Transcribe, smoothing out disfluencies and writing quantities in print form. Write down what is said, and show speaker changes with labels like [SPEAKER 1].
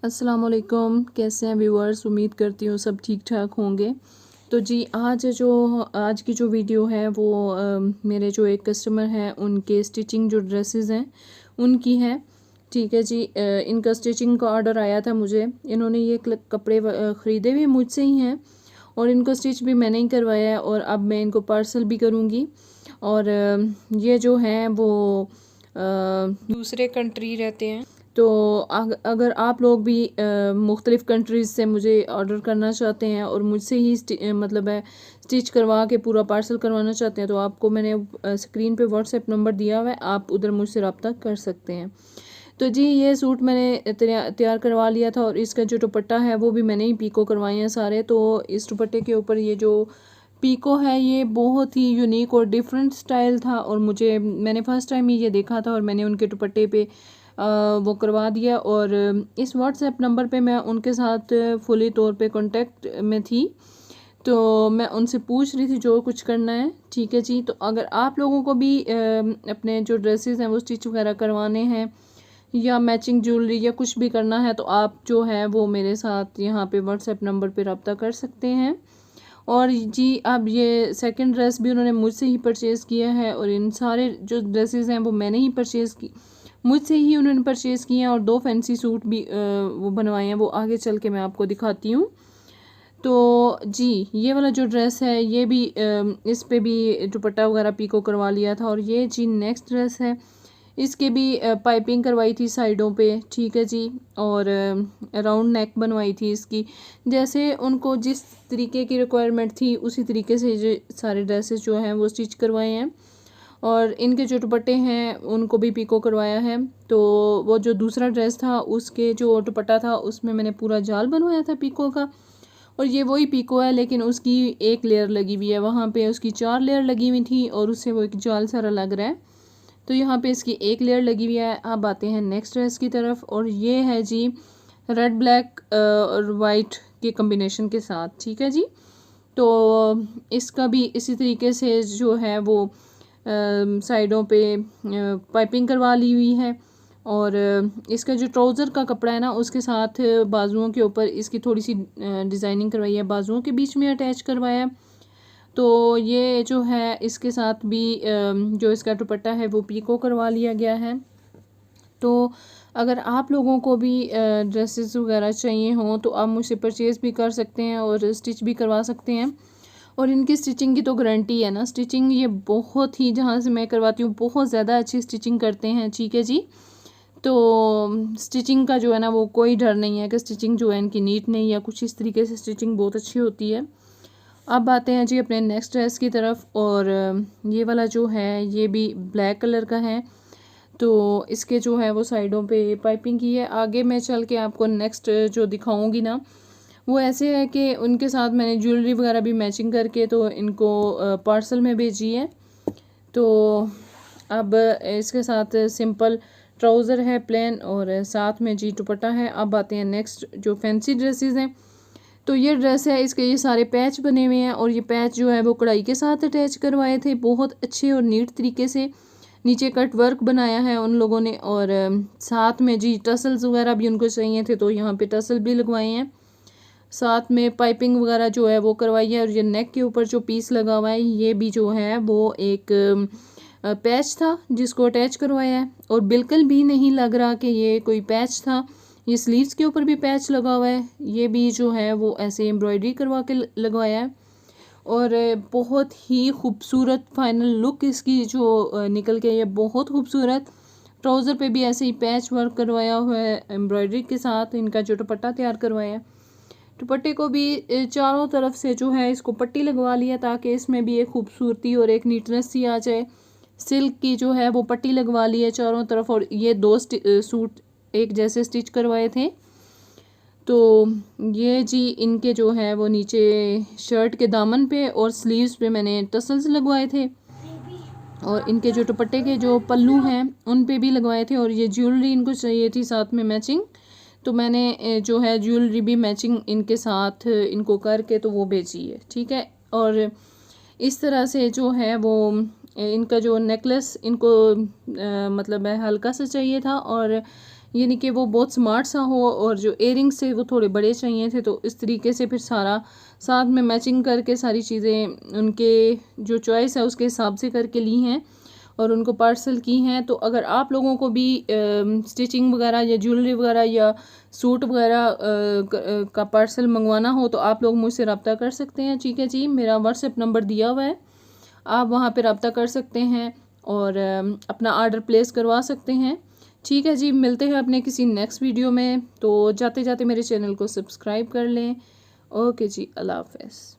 [SPEAKER 1] अस्सलाम वालेकुम, कैसे हैं व्यूअर्स। उम्मीद करती हूँ सब ठीक ठाक होंगे। तो जी आज की जो वीडियो है वो मेरे जो एक कस्टमर हैं उनके स्टिचिंग जो ड्रेसेस हैं उनकी है। ठीक है जी। इनका स्टिचिंग का ऑर्डर आया था मुझे। इन्होंने ये कपड़े ख़रीदे हुए मुझसे ही हैं और इनको स्टिच भी मैंने ही करवाया है और अब मैं इनको पार्सल भी करूँगी। और ये जो हैं वो दूसरे कंट्री रहते हैं। तो अगर आप लोग भी मुख्तलिफ़ कंट्रीज़ से मुझे ऑर्डर करना चाहते हैं और मुझसे ही मतलब है स्टिच करवा के पूरा पार्सल करवाना चाहते हैं तो आपको मैंने स्क्रीन पे व्हाट्सएप नंबर दिया हुआ है, आप उधर मुझसे रब्ता कर सकते हैं। तो जी ये सूट मैंने तैयार करवा लिया था और इसका जो दुपट्टा है वो भी मैंने ही पीको करवाए हैं सारे। तो इस दुपट्टे के ऊपर ये जो पीको है ये बहुत ही यूनिक और डिफरेंट स्टाइल था और मैंने फ़र्स्ट टाइम ही ये देखा था और मैंने उनके दुपट्टे पे वो करवा दिया। और इस व्हाट्सएप नंबर पे मैं उनके साथ फुली तौर पे कांटेक्ट में थी, तो मैं उनसे पूछ रही थी जो कुछ करना है। ठीक है जी। तो अगर आप लोगों को भी अपने जो ड्रेसेस हैं वो स्टिच वगैरह करवाने हैं या मैचिंग ज्वेलरी या कुछ भी करना है तो आप जो है वो मेरे साथ यहाँ पे व्हाट्सएप नंबर पे रब्ता कर सकते हैं। और जी अब ये सेकंड ड्रेस भी उन्होंने मुझसे ही परचेज़ किया है और इन सारे जो ड्रेसेस हैं वो मैंने ही परचेज़ की, मुझसे ही उन्होंने परचेज़ किए हैं। और 2 फैंसी सूट भी वो बनवाए हैं, वो आगे चल के मैं आपको दिखाती हूँ। तो जी ये वाला जो ड्रेस है ये भी इस पे भी दुपट्टा वगैरह पीको करवा लिया था। और ये जी नेक्स्ट ड्रेस है, इसके भी पाइपिंग करवाई थी साइडों पे। ठीक है जी। और राउंड नेक बनवाई थी इसकी, जैसे उनको जिस तरीके की रिक्वायरमेंट थी उसी तरीके से जो सारे ड्रेसेस जो हैं वो स्टिच करवाए हैं। और इनके जो दुपट्टे हैं उनको भी पीको करवाया है। तो वो जो दूसरा ड्रेस था उसके जो दुपट्टा था उसमें मैंने पूरा जाल बनवाया था पीको का। और ये वही पीको है लेकिन उसकी एक लेयर लगी हुई है, वहाँ पे उसकी 4 लेयर लगी हुई थी और उससे वो एक जाल सारा लग रहा है। तो यहाँ पे इसकी एक लेयर लगी हुई है। अब आते हैं नेक्स्ट ड्रेस की तरफ और ये है जी रेड ब्लैक और वाइट के कम्बिनेशन के साथ। ठीक है जी। तो इसका भी इसी तरीके से जो है वो साइडों पे पाइपिंग करवा ली हुई है। और इसका जो ट्राउज़र का कपड़ा है ना उसके साथ बाजुओं के ऊपर इसकी थोड़ी सी डिज़ाइनिंग करवाई है, बाजुओं के बीच में अटैच करवाया है। तो ये जो है इसके साथ भी जो इसका दुपट्टा है वो पीको करवा लिया गया है। तो अगर आप लोगों को भी ड्रेसेस वगैरह चाहिए हों तो आप मुझसे परचेज़ भी कर सकते हैं और स्टिच भी करवा सकते हैं। और इनकी स्टिचिंग की तो गारंटी है ना, स्टिचिंग ये बहुत ही, जहाँ से मैं करवाती हूँ बहुत ज़्यादा अच्छी स्टिचिंग करते हैं। ठीक है जी। तो स्टिचिंग का जो है ना वो कोई डर नहीं है कि स्टिचिंग जो है इनकी नीट नहीं या कुछ इस तरीके से, स्टिचिंग बहुत अच्छी होती है। अब आते हैं जी अपने नेक्स्ट ड्रेस की तरफ और ये वाला जो है ये भी ब्लैक कलर का है। तो इसके जो है वो साइडों पे पाइपिंग की है। आगे मैं चल के आपको नेक्स्ट जो दिखाऊंगी ना वो ऐसे है कि उनके साथ मैंने ज्वेलरी वगैरह भी मैचिंग करके तो इनको पार्सल में भेजी है। तो अब इसके साथ सिंपल ट्राउज़र है प्लेन और साथ में जी दुपट्टा है। अब आते हैं नेक्स्ट जो फैंसी ड्रेसेस हैं। तो ये ड्रेस है, इसके ये सारे पैच बने हुए हैं और ये पैच जो है वो कढ़ाई के साथ अटैच करवाए थे बहुत अच्छे और नीट तरीके से। नीचे कट वर्क बनाया है उन लोगों ने और साथ में जी टसल्स वगैरह भी उनको चाहिए थे तो यहाँ पे टसल भी लगवाए हैं। साथ में पाइपिंग वगैरह जो है वो करवाई है। और ये नेक के ऊपर जो पीस लगा हुआ है ये भी जो है वो एक पैच था जिसको अटैच करवाया है और बिल्कुल भी नहीं लग रहा कि ये कोई पैच था। ये स्लीव्स के ऊपर भी पैच लगा हुआ है, ये भी जो है वो ऐसे एम्ब्रॉयडरी करवा के लगवाया है। और बहुत ही खूबसूरत फाइनल लुक इसकी जो निकल के, ये बहुत खूबसूरत। ट्राउज़र पे भी ऐसे ही पैच वर्क करवाया हुआ है एम्ब्रॉयडरी के साथ। इनका जो दुपट्टा तैयार करवाया है, दुपट्टे को भी चारों तरफ से जो है इसको पट्टी लगवा लिया ताकि इसमें भी एक खूबसूरती और एक नीटनेस सी आ जाए। सिल्क की जो है वो पट्टी लगवा ली है चारों तरफ। और ये 2 सूट एक जैसे स्टिच करवाए थे। तो ये जी इनके जो है वो नीचे शर्ट के दामन पे और स्लीव्स पे मैंने टसल्स लगवाए थे और इनके जो दुपट्टे के जो पल्लू हैं उन पे भी लगवाए थे। और ये ज्वेलरी इनको चाहिए थी साथ में मैचिंग, तो मैंने जो है ज्वेलरी भी मैचिंग इनके साथ इनको करके तो वो भेजी है। ठीक है। और इस तरह से जो है वो इनका जो नेकलेस इनको मतलब है हल्का सा चाहिए था और यानी कि वो बहुत स्मार्ट सा हो, और जो एयरिंग्स थे वो थोड़े बड़े चाहिए थे। तो इस तरीके से फिर सारा साथ में मैचिंग करके सारी चीज़ें उनके जो चॉइस है उसके हिसाब से करके ली हैं और उनको पार्सल की हैं। तो अगर आप लोगों को भी स्टिचिंग वगैरह या ज्वेलरी वगैरह या सूट वगैरह का पार्सल मंगवाना हो तो आप लोग मुझसे रब्ता कर सकते हैं। ठीक है जी, मेरा व्हाट्सएप नंबर दिया हुआ है, आप वहाँ पे रब्ता कर सकते हैं और अपना आर्डर प्लेस करवा सकते हैं। ठीक है जी, मिलते हैं अपने किसी नेक्स्ट वीडियो में। तो जाते जाते मेरे चैनल को सब्सक्राइब कर लें। ओके जी, अल्लाह हाफ़िज़।